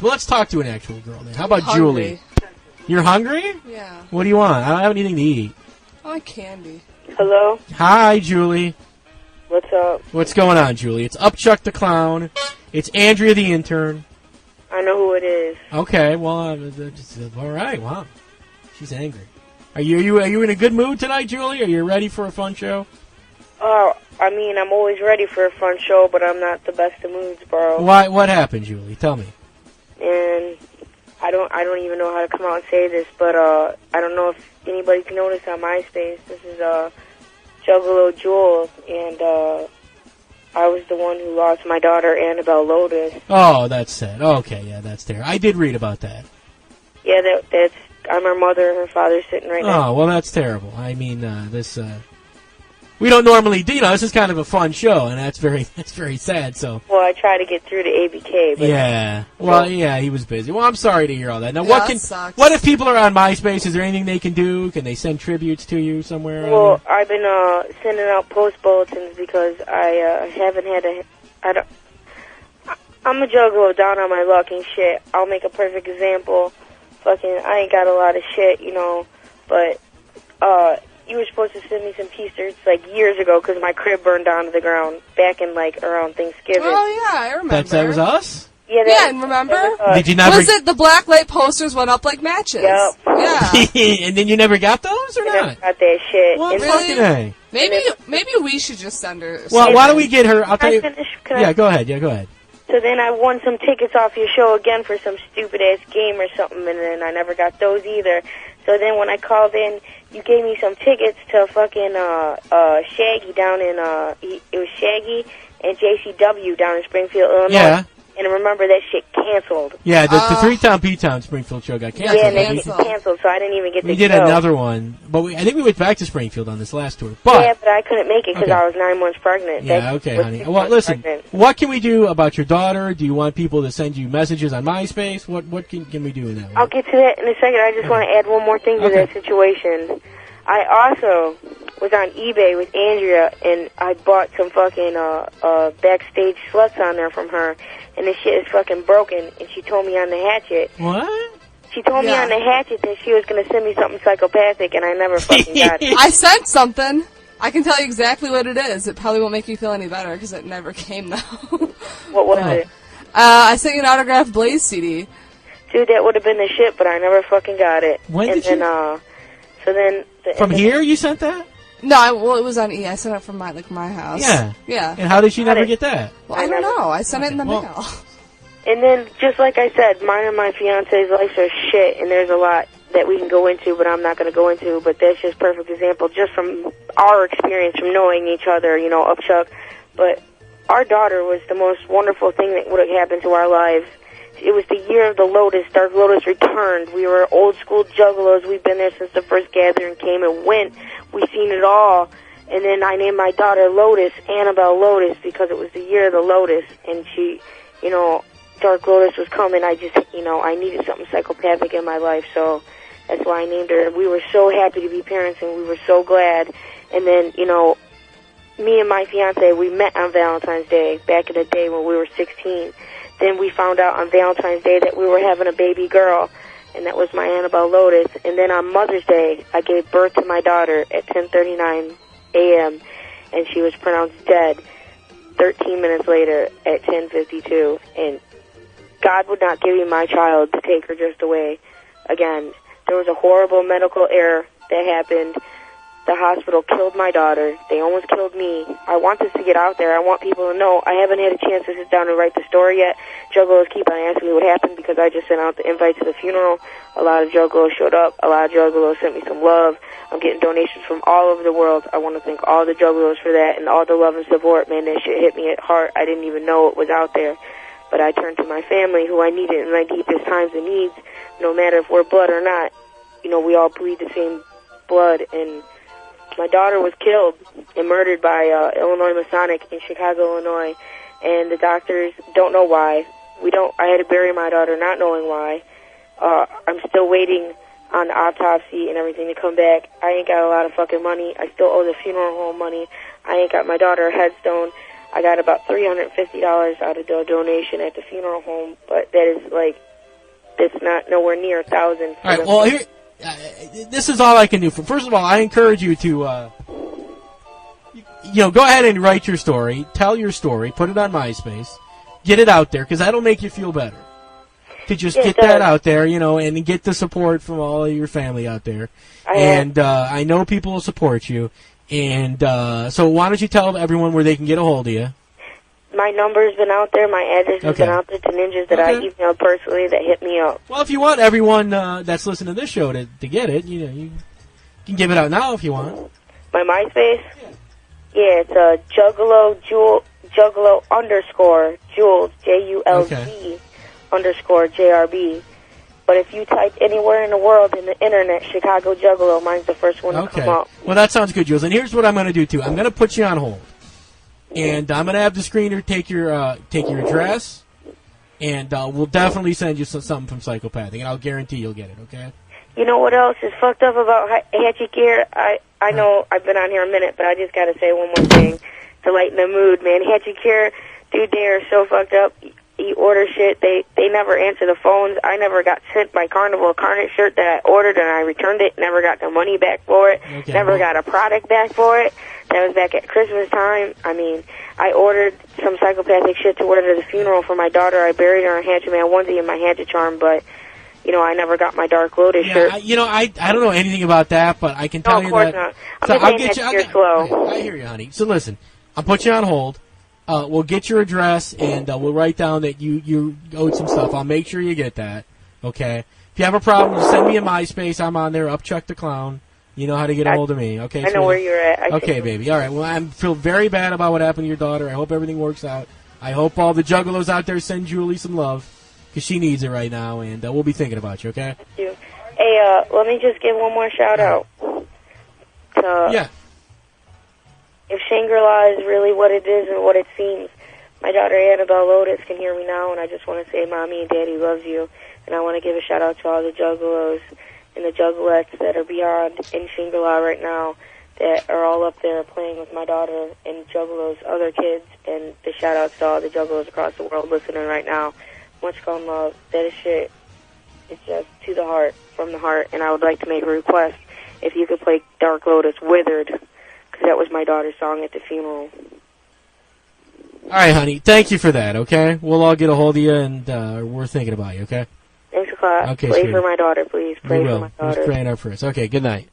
Well, let's talk to an actual girl then. How about hungry. Julie? You're hungry? Yeah. What do you want? I don't have anything to eat. I like candy. Hello? Hi, Julie. What's up? What's going on, Julie? It's Upchuck the Clown. It's Andrea the Intern. I know who it is. Okay, well, all right, wow. She's angry. Are you in a good mood tonight, Julie? Are you ready for a fun show? I mean, I'm always ready for a fun show, but I'm not the best of moods, bro. What happened, Julie? Tell me. And I don't even know how to come out and say this, but I don't know if anybody's noticed on MySpace. This is Juggalo Jewel, and I was the one who lost my daughter, Anabelle Lotus. Oh, that's sad. Okay, yeah, that's terrible. I did read about that. Yeah, that's. I'm her mother, and her father's sitting right now. Oh, well, that's terrible. I mean, we don't normally do, this is kind of a fun show, and that's very sad, so. Well, I try to get through to ABK, but... Yeah. Well, yeah, he was busy. Well, I'm sorry to hear all that. Now, Yeah, what if people are on MySpace? Is there anything they can do? Can they send tributes to you somewhere? Well, I've been sending out post bulletins because I haven't had I'm a juggalo down on my luck and shit. I'll make a perfect example. Fucking, I ain't got a lot of shit, but you were supposed to send me some T-shirts years ago because my crib burned down to the ground back in around Thanksgiving. Oh yeah, I remember. That was us? Yeah, remember? Did you never? Was it the black light posters went up like matches? Yep. Yeah. And then you never got those or not? Got that shit. Well, And fucking A. Maybe we should just send her. Well, why don't we get her? I'll tell you. Can Go ahead. Yeah, go ahead. So then I won some tickets off your show again for some stupid-ass game or something, and then I never got those either. So then when I called in, you gave me some tickets to fucking Shaggy down in, it was Shaggy and JCW down in Springfield, Illinois. Yeah. And I remember that shit canceled. Yeah, the 3-Town P-Town Springfield show got canceled. Yeah, and then it canceled, so I didn't even get the We did show. another one, but I think we went back to Springfield on this last tour. But yeah, but I couldn't make it because I was 9 months pregnant. Yeah, okay, honey. Well, listen, what can we do about your daughter? Do you want people to send you messages on MySpace? What can we do in that way? I'll get to that in a second. I just want to add one more thing to that situation. I also was on eBay with Andrea, and I bought some fucking backstage sluts on there from her, and this shit is fucking broken, and she told me on the hatchet. What? She told me on the hatchet that she was going to send me something psychopathic, and I never fucking got it. I sent something. I can tell you exactly what it is. It probably won't make you feel any better, because it never came, though. What was it? I sent you an autographed Blaze CD. Dude, that would have been the shit, but I never fucking got it. When and did then, you? So then... From here you sent that? No, it was on I sent it from my house. Yeah. Yeah. And how did she never get that? Well, I don't know. I sent it in the mail. And then, just like I said, mine and my fiance's lives are shit, and there's a lot that we can go into, but I'm not going to go into, but that's just perfect example, just from our experience, from knowing each other, Upchuck. But our daughter was the most wonderful thing that would have happened to our lives. It was the year of the Lotus. Dark Lotus returned. We were old school juggalos. We've been there since the first gathering came and went. We've seen it all. And then I named my daughter Lotus, Anabelle Lotus, because it was the year of the Lotus. And she, Dark Lotus was coming. I just, I needed something psychopathic in my life. So that's why I named her. We were so happy to be parents, and we were so glad. And then, me and my fiance, we met on Valentine's Day back in the day when we were 16. Then we found out on Valentine's Day that we were having a baby girl, and that was my Anabelle Lotus. And then on Mother's Day, I gave birth to my daughter at 10:39 a.m., and she was pronounced dead 13 minutes later at 10:52. And God would not give me my child to take her just away. Again, there was a horrible medical error that happened. The hospital killed my daughter. They almost killed me. I want this to get out there. I want people to know. I haven't had a chance to sit down and write the story yet. Juggalos keep on asking me what happened because I just sent out the invite to the funeral. A lot of Juggalos showed up. A lot of Juggalos sent me some love. I'm getting donations from all over the world. I want to thank all the Juggalos for that and all the love and support. Man, that shit hit me at heart. I didn't even know it was out there. But I turned to my family, who I needed in my deepest times and needs. No matter if we're blood or not, we all bleed the same blood. And my daughter was killed and murdered by Illinois Masonic in Chicago, Illinois, and the doctors don't know why. I had to bury my daughter not knowing why. I'm still waiting on the autopsy and everything to come back. I ain't got a lot of fucking money. I still owe the funeral home money. I ain't got my daughter a headstone. I got about $350 out of the donation at the funeral home, but that is it's not nowhere near 1,000. All right, well, here, this is all I can do. First of all, I encourage you to, go ahead and write your story, tell your story, put it on MySpace, get it out there, because that'll make you feel better. To just get that out there, and get the support from all of your family out there. I know people will support you. And so why don't you tell everyone where they can get a hold of you? My number's been out there. My address has been out there to ninjas that I emailed personally that hit me up. Well, if you want everyone that's listening to this show to get it, you can give it out now if you want. My MySpace? Yeah, it's Juggalo, Juggalo _ Jules, JULZ _ JRB. But if you type anywhere in the world in the internet, Chicago Juggalo, mine's the first one to come up. Well, that sounds good, Jules. And here's what I'm going to do, too. I'm going to put you on hold. And I'm going to have the screener take your address, and we'll definitely send you something from Psychopathic, and I'll guarantee you'll get it, okay? You know what else is fucked up about Hatchet Gear? I know I've been on here a minute, but I just got to say one more thing to lighten the mood, man. Hatchet Gear, dude, they are so fucked up. You order shit, they never answer the phones. I never got sent my Carnival Carnage shirt that I ordered, and I returned it. Never got the money back for it. Never got a product back for it. That was back at Christmas time. I mean, I ordered some Psychopathic shit to wear to the funeral for my daughter. I buried her in a Hatchet Man onesie in my Hatchet charm, but I never got my Dark Lotus shirt. I don't know anything about that, but I can tell you that. No, of course not. I'll get you. Slow. I hear you, honey. So listen, I'll put you on hold. We'll get your address, and we'll write down that you owed some stuff. I'll make sure you get that, okay? If you have a problem, just send me a MySpace. I'm on there, Upchuck the Clown. You know how to get a hold of me, okay? I know where you're at. Okay, baby. All right, well, I feel very bad about what happened to your daughter. I hope everything works out. I hope all the Juggalos out there send Julie some love, because she needs it right now, and we'll be thinking about you, okay? Thank you. Hey, let me just give one more shout-out. Yeah. If Shangri-La is really what it is and what it seems, my daughter Anabelle Lotus can hear me now, and I just want to say Mommy and Daddy loves you. And I want to give a shout-out to all the Juggalos and the Juggalettes that are beyond in Shangri-La right now that are all up there playing with my daughter and Juggalos' other kids. And the shout-outs to all the Juggalos across the world listening right now. Much gone love. That is shit. It's just to the heart, from the heart. And I would like to make a request if you could play Dark Lotus Withered, because that was my daughter's song at the funeral. All right, honey. Thank you for that, okay? We'll all get a hold of you, and we're thinking about you, okay? Thanks a lot. Okay, Play sweetie. for my daughter, please. Play We will. for my daughter. We're praying up for us. Okay, good night.